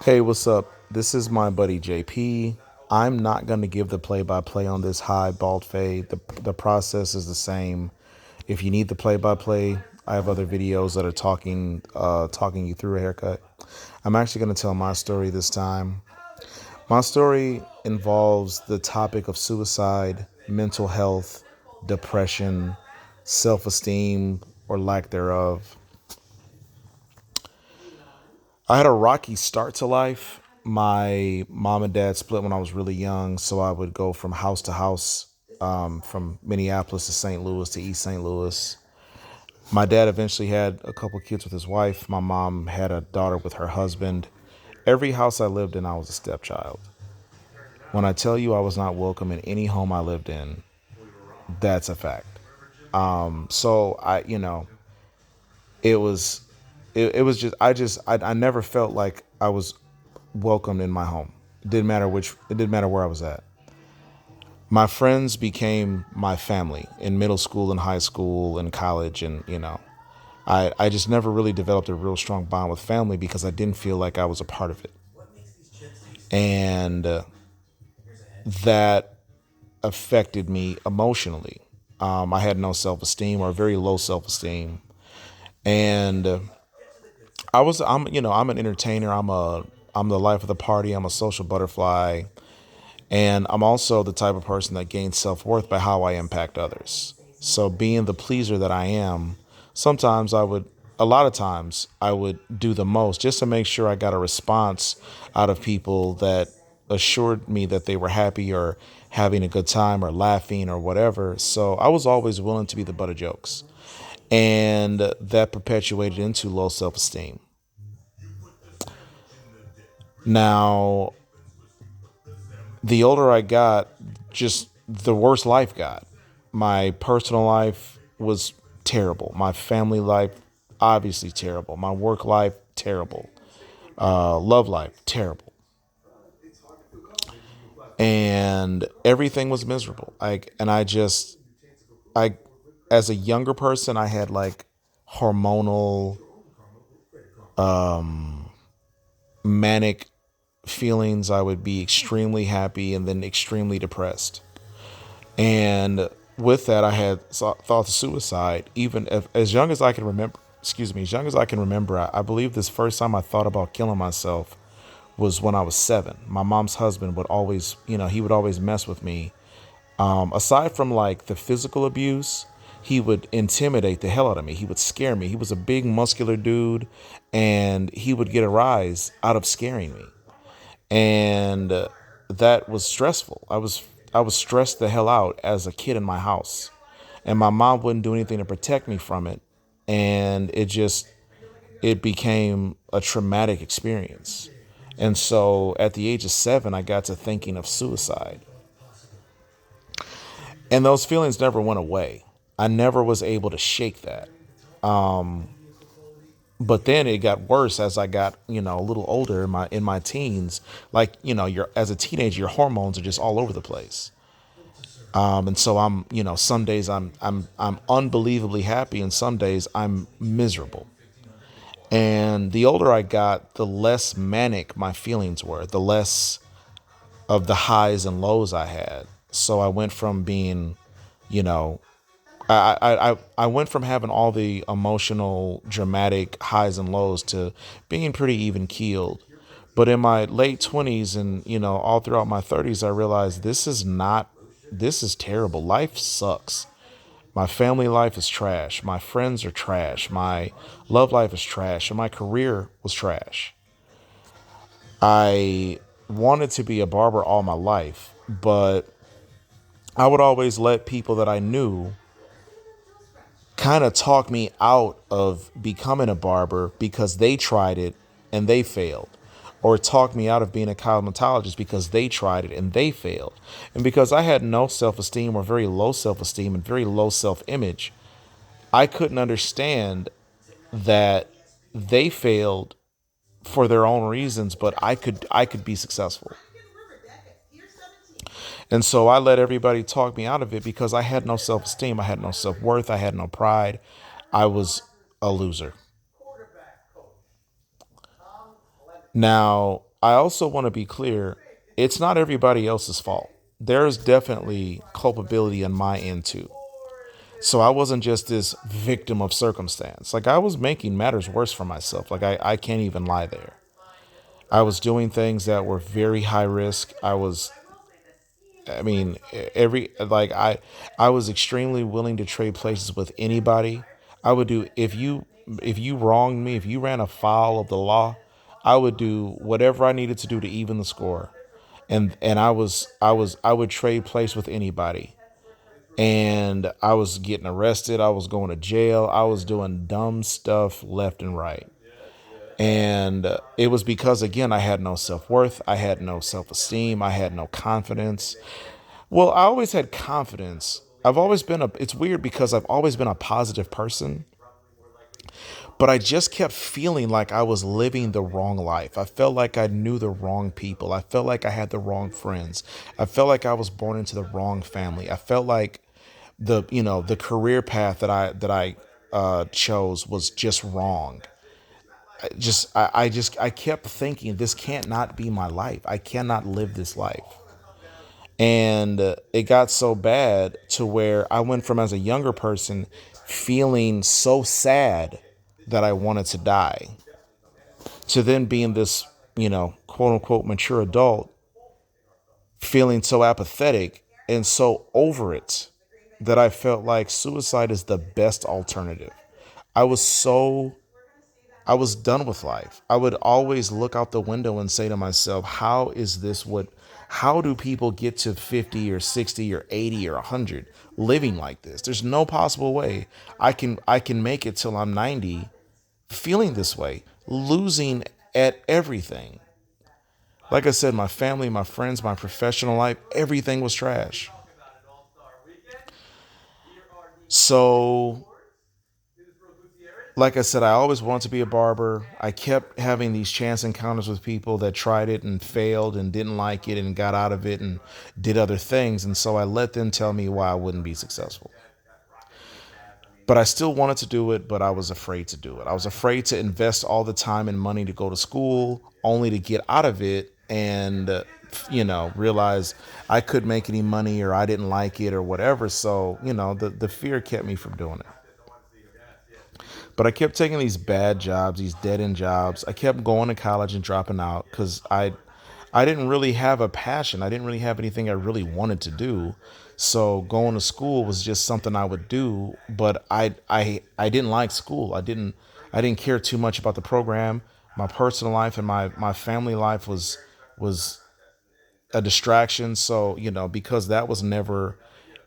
Hey, what's up? This is my buddy JP. I'm not going to give the play by play on this high bald fade. The process is the same. If you need the play by play, I have other videos that are talking you through a haircut. I'm actually going to tell my story this time. My story involves the topic of suicide, mental health, depression, self-esteem or lack thereof. I had a rocky start to life. My mom and dad split when I was really young, so I would go from house to house, from Minneapolis to St. Louis to East St. Louis. My dad eventually had a couple kids with his wife. My mom had a daughter with her husband. Every house I lived in, I was a stepchild. When I tell you I was not welcome in any home I lived in, that's a fact. So it was, it was I never felt like I was welcomed in my home. It didn't matter where I was at. My friends became my family in middle school and high school and college. And, I just never really developed a real strong bond with family because I didn't feel like I was a part of it. And that affected me emotionally. I had no self esteem or very low self esteem. And I'm an entertainer. I'm the life of the party. I'm a social butterfly. And I'm also the type of person that gains self worth by how I impact others. So, being the pleaser that I am, sometimes a lot of times, I would do the most just to make sure I got a response out of people that assured me that they were happy or having a good time or laughing or whatever. So, I was always willing to be the butt of jokes. And that perpetuated into low self esteem. Now, the older I got, just the worse life got. My personal life was terrible. My family life, obviously terrible. My work life, terrible. Love life, terrible. And everything was miserable. I, as a younger person, I had like hormonal, manic feelings. I would be extremely happy and then extremely depressed. And with that, I had thoughts of suicide, even as young as I can remember. Excuse me, as young as I can remember, I believe this first time I thought about killing myself was when I was 7. My mom's husband would always, he would always mess with me. Aside from like the physical abuse, he would intimidate the hell out of me. He would scare me. He was a big, muscular dude, and he would get a rise out of scaring me. And that was stressful. I was stressed the hell out as a kid in my house, and my mom wouldn't do anything to protect me from it, and it became a traumatic experience. And so at the age of 7, I got to thinking of suicide, and those feelings never went away. I never was able to shake that. But then it got worse as I got, a little older in my teens. Like, you're as a teenager, your hormones are just all over the place. And so some days I'm unbelievably happy, and some days I'm miserable. And the older I got, the less manic my feelings were, the less of the highs and lows I had. So I went from being, you know, I went from having all the emotional, dramatic highs and lows to being pretty even keeled. But in my late 20s and, all throughout my 30s, I realized this is terrible. Life sucks. My family life is trash. My friends are trash. My love life is trash. And my career was trash. I wanted to be a barber all my life, but I would always let people that I knew kind of talk me out of becoming a barber because they tried it and they failed, or talk me out of being a cosmetologist because they tried it and they failed. And because I had no self esteem or very low self esteem and very low self image, I couldn't understand that they failed for their own reasons, but I could be successful. And so I let everybody talk me out of it because I had no self esteem, I had no self worth, I had no pride. I was a loser. Now, I also want to be clear, it's not everybody else's fault. There's definitely culpability on my end too. So I wasn't just this victim of circumstance. Like I was making matters worse for myself. Like I can't even lie there. I was doing things that were very high risk. I mean, every like I was extremely willing to trade places with anybody. I would do if you wronged me, if you ran afoul of the law, I would do whatever I needed to do to even the score. And I would trade place with anybody. And I was getting arrested, I was going to jail, I was doing dumb stuff left and right. And it was because again I had no self-worth, I had no self-esteem, I had no confidence. Well, I always had confidence. I've always been a, it's weird because I've always been a positive person, but I just kept feeling like I was living the wrong life. I felt like I knew the wrong people. I felt like I had the wrong friends. I felt like I was born into the wrong family. I felt like the career path that I chose was just wrong. I kept thinking this can't not be my life. I cannot live this life. And it got so bad to where I went from as a younger person feeling so sad that I wanted to die to then being this, quote unquote mature adult feeling so apathetic and so over it that I felt like suicide is the best alternative. I was so I was done with life. I would always look out the window and say to myself, how do people get to 50 or 60 or 80 or 100 living like this? There's no possible way I can make it till I'm 90 feeling this way, losing at everything. Like I said, my family, my friends, my professional life, everything was trash. So like I said, I always wanted to be a barber. I kept having these chance encounters with people that tried it and failed and didn't like it and got out of it and did other things. And so I let them tell me why I wouldn't be successful. But I still wanted to do it, but I was afraid to do it. I was afraid to invest all the time and money to go to school only to get out of it and, realize I couldn't make any money or I didn't like it or whatever. So, the fear kept me from doing it. But I kept taking these bad jobs, these dead end jobs. I kept going to college and dropping out because I didn't really have a passion. I didn't really have anything I really wanted to do. So going to school was just something I would do, but I didn't like school. I didn't care too much about the program. My personal life and my family life was a distraction. So, because that was never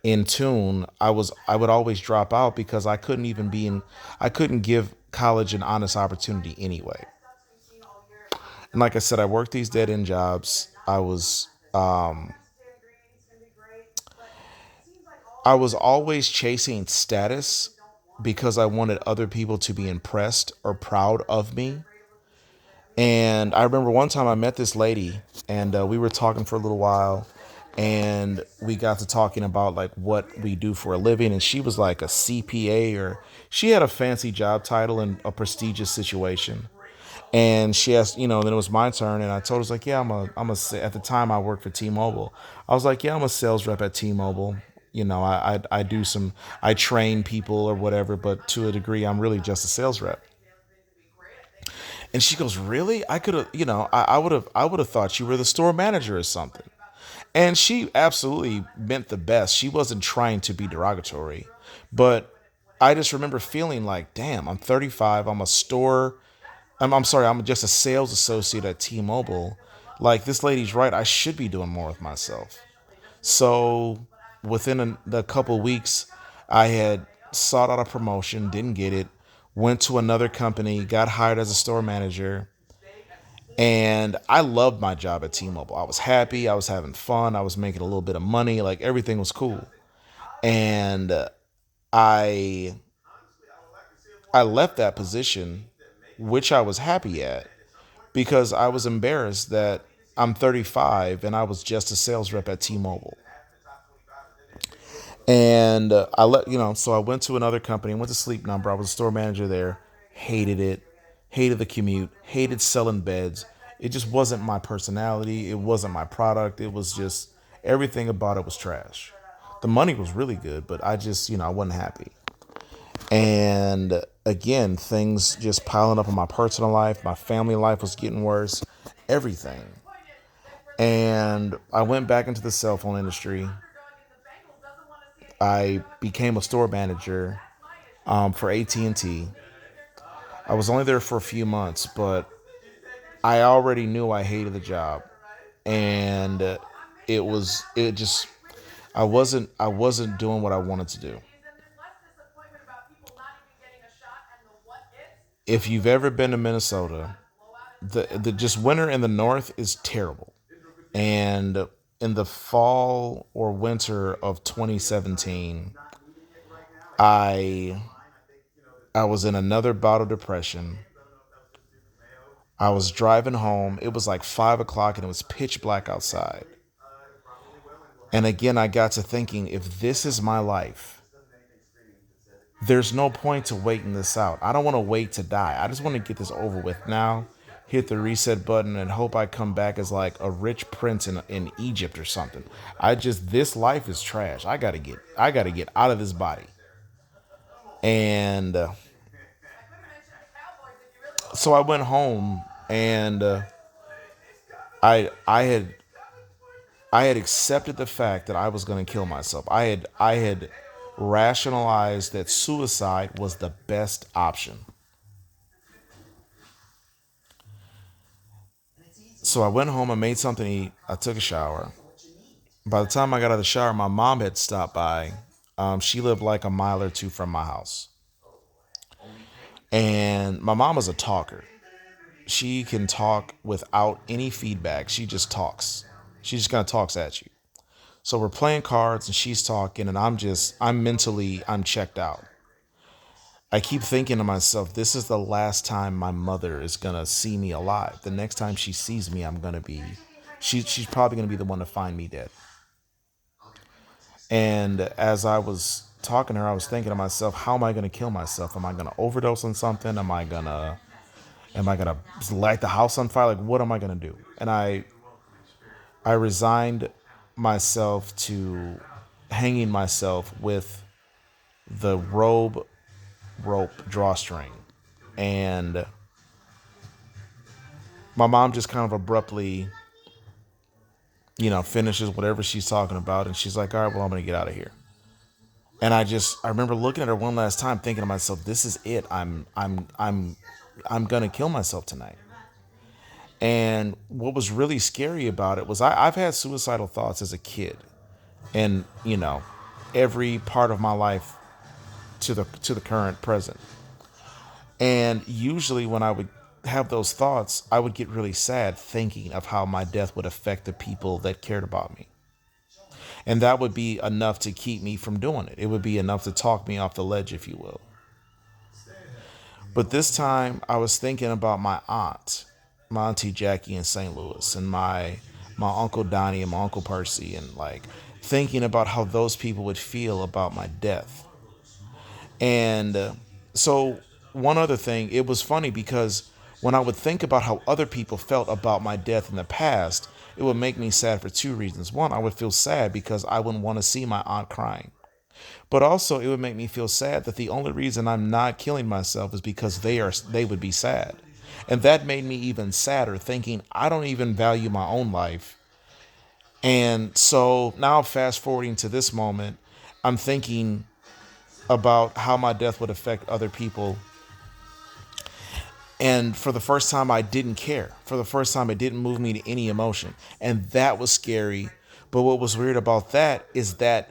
in tune, I would always drop out because I couldn't give college an honest opportunity anyway. And like I said, I worked these dead end jobs. I was always chasing status because I wanted other people to be impressed or proud of me. And I remember one time I met this lady and we were talking for a little while and we got to talking about like what we do for a living. And she was like a CPA or she had a fancy job title in a prestigious situation. And she asked, then it was my turn. And I told her, I was like, yeah, at the time I worked for T-Mobile. I was like, yeah, I'm a sales rep at T-Mobile. I do I train people or whatever, but to a degree, I'm really just a sales rep. And she goes, really? I could have, I would have thought you were the store manager or something. And she absolutely meant the best. She wasn't trying to be derogatory, but I just remember feeling like, damn, I'm 35. I'm sorry, I'm just a sales associate at T-Mobile. Like this lady's right. I should be doing more with myself. So within a couple weeks, I had sought out a promotion, didn't get it, went to another company, got hired as a store manager, and I loved my job at T-Mobile. I was happy, I was having fun, I was making a little bit of money, like everything was cool. And I I left that position, which I was happy at, because I was embarrassed that I'm 35 and I was just a sales rep at T-Mobile. And so I went to another company, went to Sleep Number. I was a store manager there. Hated it. Hated the commute. Hated selling beds. It just wasn't my personality. It wasn't my product. It was just everything about it was trash. The money was really good, but I just, I wasn't happy. And again, things just piling up in my personal life. My family life was getting worse. Everything. And I went back into the cell phone industry. I became a store manager for AT&T. I was only there for a few months, but I already knew I hated the job, and it just I wasn't doing what I wanted to do. If you've ever been to Minnesota, the just winter in the north is terrible, and in the fall or winter of 2017, I I was in another bout of depression. I was driving home. It was like 5 o'clock and it was pitch black outside. And again, I got to thinking, if this is my life, there's no point to waiting this out. I don't want to wait to die. I just want to get this over with now, hit the reset button, and hope I come back as like a rich prince in Egypt or something. This life is trash. I gotta get out of this body. And so I went home, and I had I had accepted the fact that I was going to kill myself. I had rationalized that suicide was the best option. So I went home, I made something to eat, I took a shower. By the time I got out of the shower, my mom had stopped by. She lived like a mile or two from my house. And my mom is a talker. She can talk without any feedback. She just talks. She just kind of talks at you. So we're playing cards and she's talking, and I'm checked out. I keep thinking to myself, this is the last time my mother is gonna see me alive. The next time she sees me, she's probably gonna be the one to find me dead. And as I was talking to her, I was thinking to myself, how am I gonna kill myself? Am I gonna overdose on something? Am I gonna light the house on fire? Like, what am I gonna do? And I resigned myself to hanging myself with the rope drawstring. And my mom just kind of abruptly, finishes whatever she's talking about, and she's like, "All right, well, I'm gonna get out of here." And I remember looking at her one last time, thinking to myself, "This is it. I'm gonna kill myself tonight." And what was really scary about it was I've had suicidal thoughts as a kid, and every part of my life to the current present. And usually, when I would have those thoughts, I would get really sad thinking of how my death would affect the people that cared about me. And that would be enough to keep me from doing it. It would be enough to talk me off the ledge, if you will. But this time, I was thinking about my auntie Jackie in St. Louis, and my uncle Donnie and my uncle Percy, and like thinking about how those people would feel about my death. And so, one other thing, it was funny because when I would think about how other people felt about my death in the past, it would make me sad for two reasons. One, I would feel sad because I wouldn't want to see my aunt crying. But also, it would make me feel sad that the only reason I'm not killing myself is because they would be sad. And that made me even sadder, thinking I don't even value my own life. And so now, fast forwarding to this moment, I'm thinking about how my death would affect other people. And for the first time, I didn't care. For the first time, it didn't move me to any emotion. And that was scary. But what was weird about that is that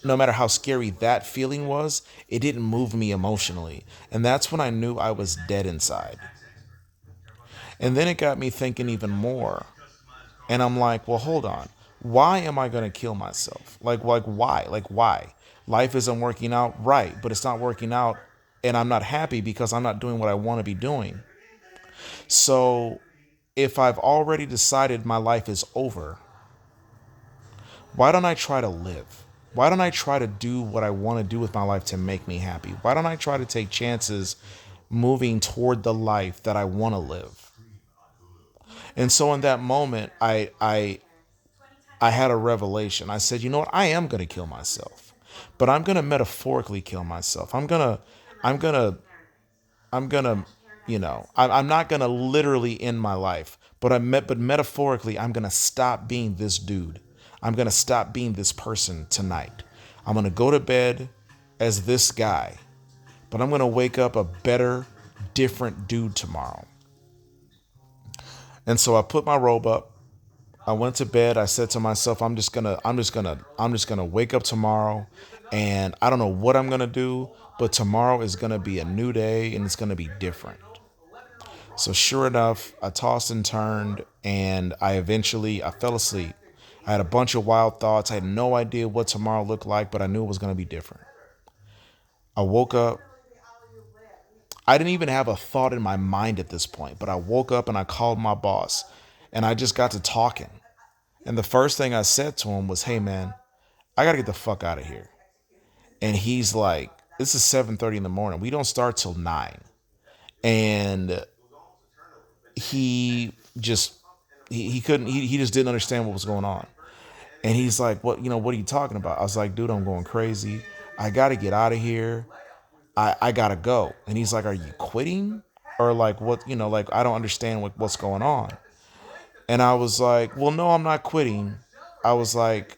no matter how scary that feeling was, it didn't move me emotionally. And that's when I knew I was dead inside. And then it got me thinking even more. And I'm like, well, hold on. Why am I going to kill myself? Like why? Like why? Life isn't working out right, but it's not working out, and I'm not happy because I'm not doing what I want to be doing. So, if I've already decided my life is over, why don't I try to live? Why don't I try to do what I want to do with my life to make me happy? Why don't I try to take chances moving toward the life that I want to live? And so in that moment, I had a revelation. I said, you know what? I am going to kill myself, but I'm going to metaphorically kill myself. I'm going to, I'm going to, I'm not going to literally end my life, but metaphorically, I'm going to stop being this dude. I'm going to stop being this person tonight. I'm going to go to bed as this guy, but I'm going to wake up a better, different dude tomorrow. And so I put my robe up. I went to bed. I said to myself, I'm just gonna wake up tomorrow, and I don't know what I'm gonna do, but tomorrow is gonna be a new day and it's gonna be different. So sure enough, I tossed and turned, and I fell asleep. I had a bunch of wild thoughts. I had no idea what tomorrow looked like, but I knew it was gonna be different. I woke up. I didn't even have a thought in my mind at this point, but I woke up and I called my boss, and I just got to talking. And the first thing I said to him was, "Hey man, I gotta get the fuck out of here." And he's like, "This is 7:30 in the morning. We don't start till 9." And he just he couldn't he just didn't understand what was going on. And he's like, what are you talking about?" I was like, "Dude, I'm going crazy. I gotta get out of here. I gotta go." And he's like, "Are you quitting? Or like what, like I don't understand what's going on." And I was like, "Well, no, I'm not quitting." I was like,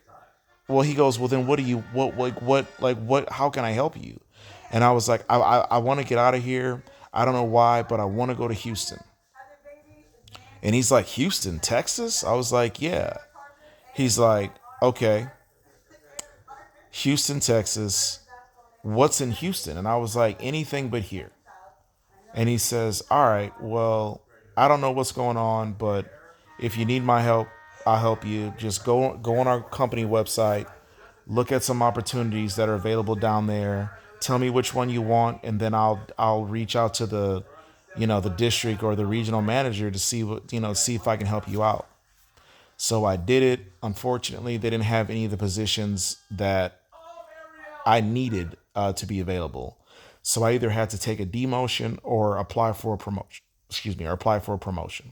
well, he goes, "Well, then what do you, what, how can I help you?" And I was like, I want to get out of here. I don't know why, but I want to go to Houston." And he's like, "Houston, Texas?" I was like, "Yeah." He's like, "Okay, Houston, Texas. What's in Houston?" And I was like, "Anything but here." And he says, "All right, well, I don't know what's going on, but if you need my help, I'll help you. Just go on our company website, look at some opportunities that are available down there. Tell me which one you want, and then I'll reach out to the district or the regional manager to see if I can help you out." So I did it. Unfortunately, they didn't have any of the positions that I needed to be available. So I either had to take a demotion or apply for a promotion. Excuse me, or apply for a promotion.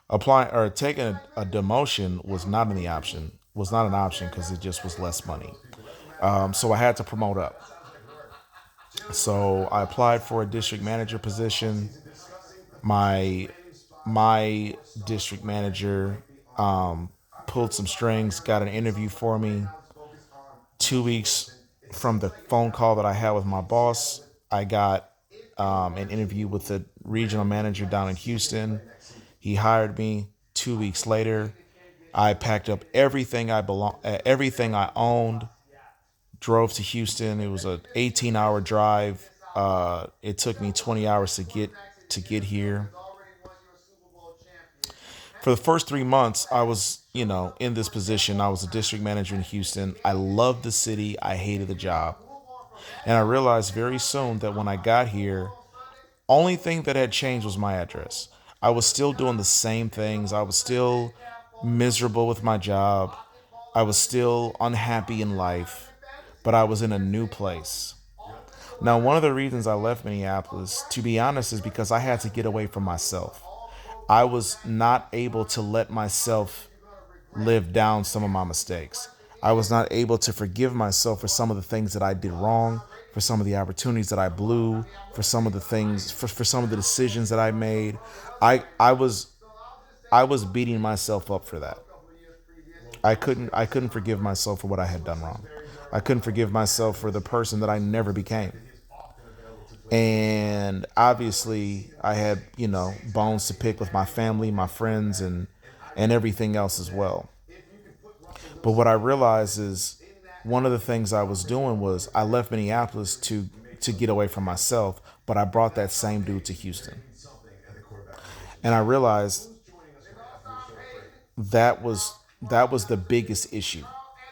Apply or taking a demotion was not an option because it just was less money. So I had to promote up. So I applied for a district manager position. My my district manager pulled some strings, got an interview for me. 2 weeks from the phone call that I had with my boss, I got an interview with the regional manager down in Houston. He hired me. 2 weeks later, I packed up everything I owned, drove to Houston. It was an 18-hour drive. It took me 20 hours to get here. For the first 3 months, I was, in this position. I was a district manager in Houston. I loved the city. I hated the job. And I realized very soon that when I got here, only thing that had changed was my address. I was still doing the same things. I was still miserable with my job. I was still unhappy in life, but I was in a new place. Now, one of the reasons I left Minneapolis, to be honest, is because I had to get away from myself. I was not able to let myself live down some of my mistakes. I was not able to forgive myself for some of the things that I did wrong, for some of the opportunities that I blew, for some of the decisions that I made. I was beating myself up for that. I couldn't forgive myself for what I had done wrong. I couldn't forgive myself for the person that I never became. And obviously I had, bones to pick with my family, my friends, and everything else as well. But what I realized is one of the things I was doing was I left Minneapolis to get away from myself, but I brought that same dude to Houston. And I realized that was that was the biggest issue,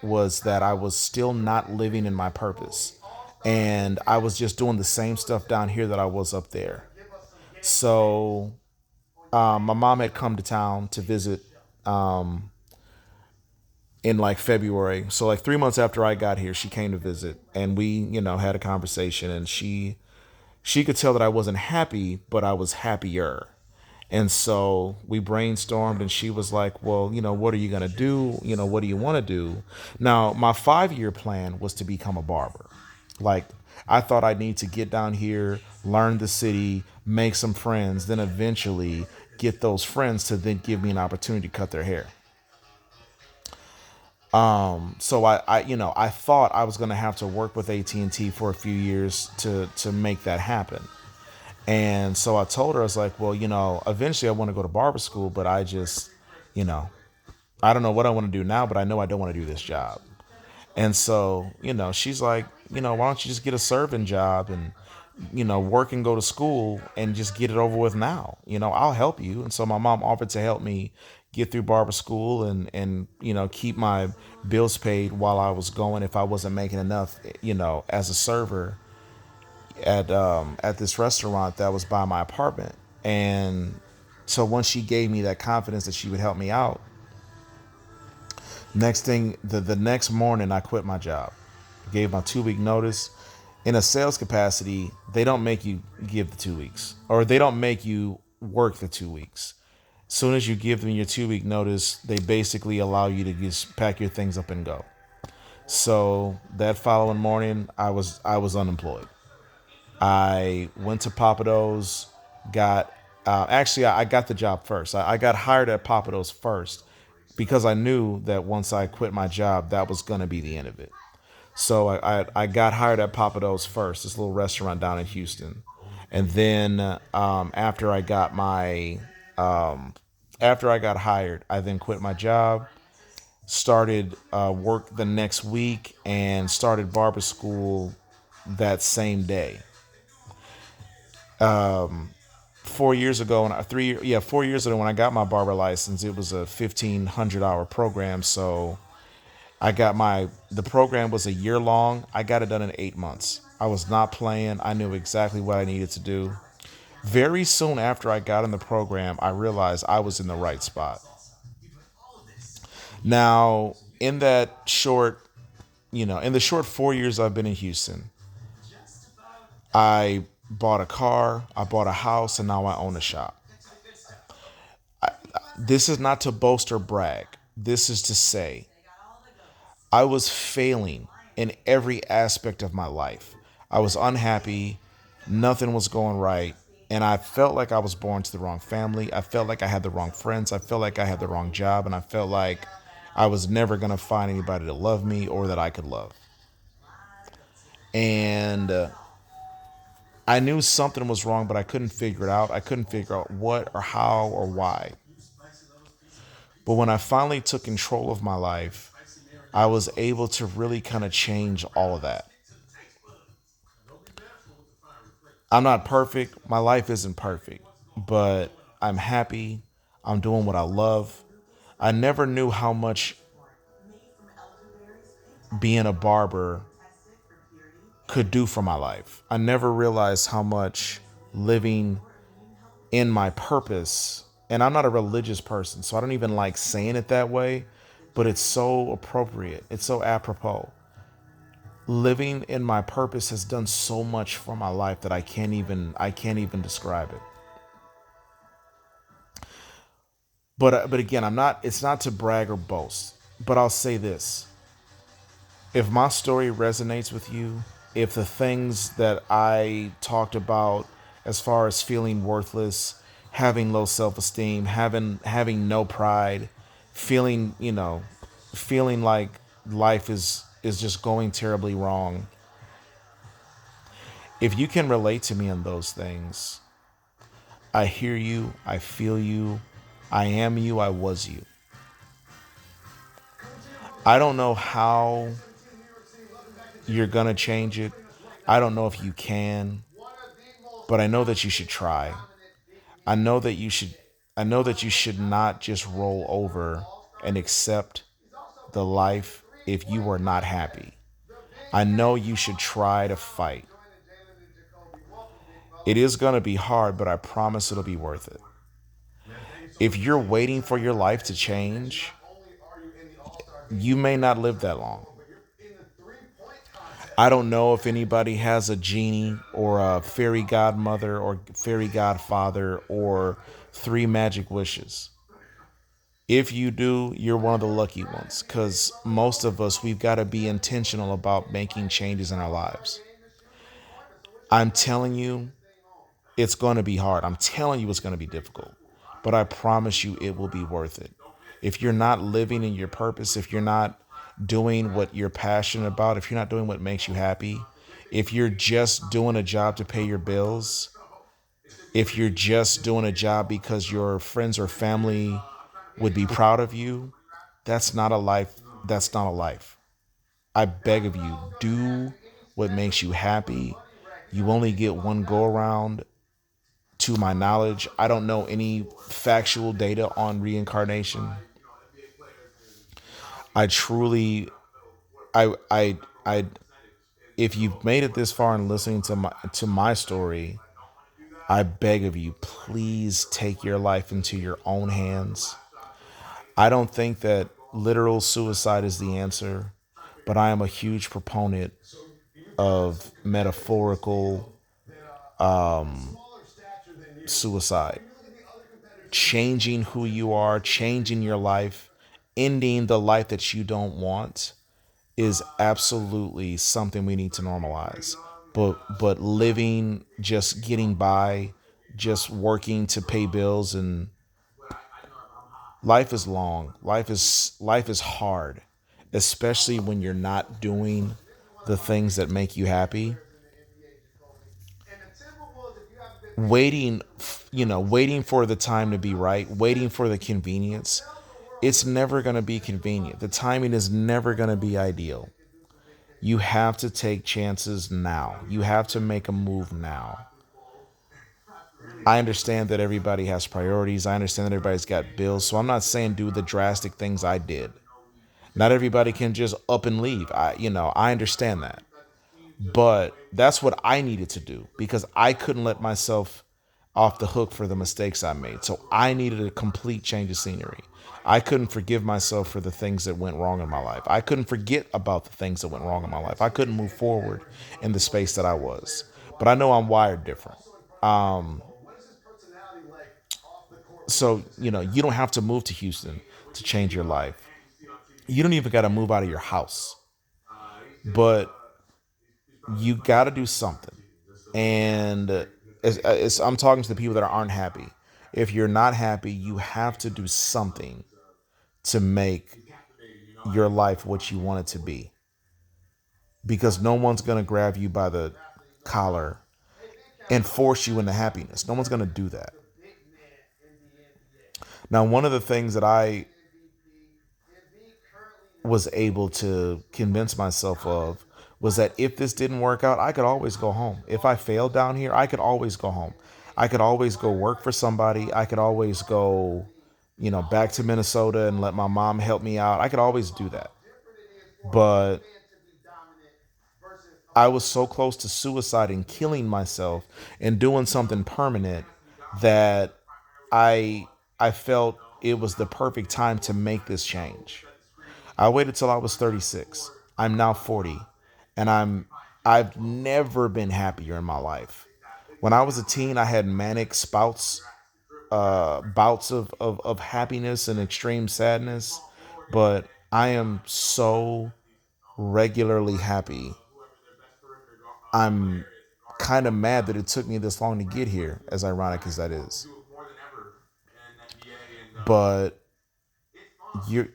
was that I was still not living in my purpose. And I was just doing the same stuff down here that I was up there. So my mom had come to town to visit in like February. So like 3 months after I got here, she came to visit, and we, had a conversation, and she could tell that I wasn't happy, but I was happier. And so we brainstormed, and she was like, well, what are you going to do? What do you want to do? Now, my 5 year plan was to become a barber. Like, I thought I'd need to get down here, learn the city, make some friends, then eventually get those friends to then give me an opportunity to cut their hair. So I thought I was going to have to work with AT&T for a few years to make that happen. And so I told her, I was like, well, eventually I want to go to barber school, but you know, I don't know what I want to do now, but I know I don't want to do this job. And so, she's like, why don't you just get a serving job and, work and go to school and just get it over with now? I'll help you. And so my mom offered to help me get through barber school and, keep my bills paid while I was going if I wasn't making enough, as a server at this restaurant that was by my apartment. And so once she gave me that confidence that she would help me out, next thing the next morning I quit my job. Gave my 2 week notice. In a sales capacity, they don't make you give the 2 weeks, or they don't make you work the 2 weeks. As soon as you give them your 2 week notice, they basically allow you to just pack your things up and go. So that following morning, I was unemployed. I went to Papados, got actually I got the job first. I got hired at Papados first because I knew that once I quit my job, that was gonna be the end of it. So I got hired at Papados first, this little restaurant down in Houston, and then after I got hired, I then quit my job, started work the next week, and started barber school that same day. 4 years ago, when I 4 years ago when I got my barber license, it was a 1,500 hour program. So the program was a year long. I got it done in 8 months. I was not playing. I knew exactly what I needed to do. Very soon after I got in the program, I realized I was in the right spot. Now, in the short 4 years I've been in Houston, I bought a car, I bought a house, and now I own a shop. This is not to boast or brag. This is to say I was failing in every aspect of my life. I was unhappy, nothing was going right, and I felt like I was born to the wrong family. I felt like I had the wrong friends. I felt like I had the wrong job, and I felt like I was never going to find anybody to love me or that I could love. And I knew something was wrong, but I couldn't figure it out. I couldn't figure out what or how or why. But when I finally took control of my life, I was able to really kind of change all of that. I'm not perfect. My life isn't perfect, but I'm happy. I'm doing what I love. I never knew how much being a barber could do for my life. I never realized how much living in my purpose, and I'm not a religious person, so I don't even like saying it that way, but it's so appropriate. It's so apropos. Living in my purpose has done so much for my life that I can't even describe it. But again, I'm not. It's not to brag or boast. But I'll say this: if my story resonates with you, if the things that I talked about, as far as feeling worthless, having low self-esteem, having no pride, feeling feeling like life is just going terribly wrong, if you can relate to me on those things, I hear you, I feel you, I am you, I was you. I don't know how you're gonna change it. I don't know if you can, but I know that you should try. I know that you should I know that you should not just roll over and accept the life if you are not happy. I know you should try to fight. It is going to be hard, but I promise it'll be worth it. If you're waiting for your life to change, you may not live that long. I don't know if anybody has a genie or a fairy godmother or fairy godfather or three magic wishes. If you do, you're one of the lucky ones because most of us, we've got to be intentional about making changes in our lives. I'm telling you, it's going to be hard. I'm telling you, it's going to be difficult, but I promise you, it will be worth it. If you're not living in your purpose, if you're not doing what you're passionate about, if you're not doing what makes you happy, if you're just doing a job to pay your bills, if you're just doing a job because your friends or family would be proud of you, that's not a life. That's not a life. I beg of you, do what makes you happy. You only get one go around. To my knowledge, I don't know any factual data on reincarnation. I truly, I, if you've made it this far and listening to my story, I beg of you, please take your life into your own hands. I don't think that literal suicide is the answer, but I am a huge proponent of metaphorical suicide. Changing who you are, changing your life, ending the life that you don't want is absolutely something we need to normalize. But living, just getting by, just working to pay bills, and life is long. Life is hard, especially when you're not doing the things that make you happy. Waiting, waiting for the time to be right, waiting for the convenience, it's never going to be convenient. The timing is never going to be ideal. You have to take chances now. You have to make a move now. I understand that everybody has priorities. I understand that everybody's got bills. So I'm not saying do the drastic things I did. Not everybody can just up and leave. I understand that. But that's what I needed to do because I couldn't let myself off the hook for the mistakes I made. So I needed a complete change of scenery. I couldn't forgive myself for the things that went wrong in my life. I couldn't forget about the things that went wrong in my life. I couldn't move forward in the space that I was. But I know I'm wired different. So, you don't have to move to Houston to change your life. You don't even got to move out of your house. But you got to do something. And I'm talking to the people that aren't happy. If you're not happy, you have to do something to make your life what you want it to be. Because no one's going to grab you by the collar and force you into happiness. No one's going to do that. Now, one of the things that I was able to convince myself of was that if this didn't work out, I could always go home. If I failed down here, I could always go home. I could always go work for somebody. I could always go, back to Minnesota and let my mom help me out. I could always do that. But I was so close to suicide and killing myself and doing something permanent that I I felt it was the perfect time to make this change. I waited till I was 36. I'm now 40, and I've never been happier in my life. When I was a teen, I had manic bouts of happiness and extreme sadness, but I am so regularly happy. I'm kind of mad that it took me this long to get here, as ironic as that is. But you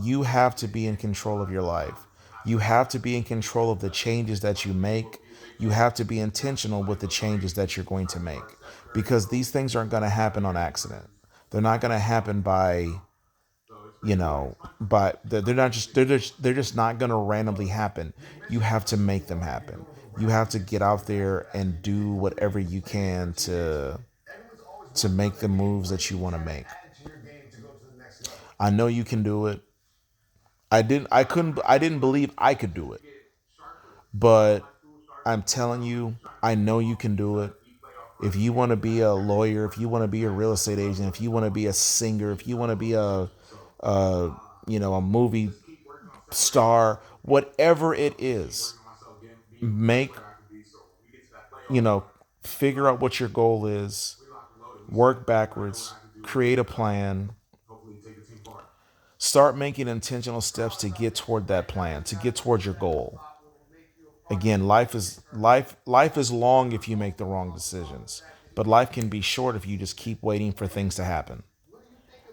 you have to be in control of your life. You have to be in control of the changes that you make. You have to be intentional with the changes that you're going to make because these things aren't going to happen on accident. They're not going to happen they're not just they're just not going to randomly happen. You have to make them happen. You have to get out there and do whatever you can to make the moves that you want to make. I know you can do it. I didn't believe I could do it. But I'm telling you, I know you can do it. If you want to be a lawyer, if you want to be a real estate agent, if you want to be a singer, if you want to be a movie star, whatever it is, make, you know, figure out what your goal is, Work backwards, create a plan, start making intentional steps to get toward that plan, to get toward your goal. Again, life is long if you make the wrong decisions, but life can be short if you just keep waiting for things to happen.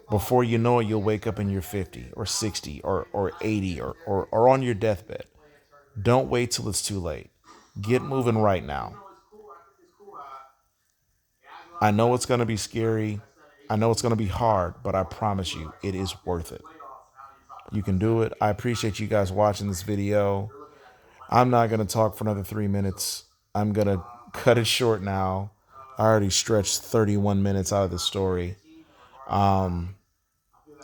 Before you know it, you'll wake up and you're 50 or 60 or 80 or on your deathbed. Don't wait till it's too late. Get moving right now. I know it's going to be scary. I know it's going to be hard, but I promise you, it is worth it. You can do it. I appreciate you guys watching this video. I'm not going to talk for another 3 minutes. I'm going to cut it short now. I already stretched 31 minutes out of the story.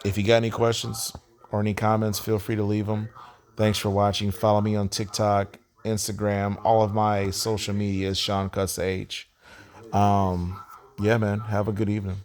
If you got any questions or any comments, feel free to leave them. Thanks for watching. Follow me on TikTok, Instagram, all of my social media is Sean Cuts H. Yeah, man. Have a good evening.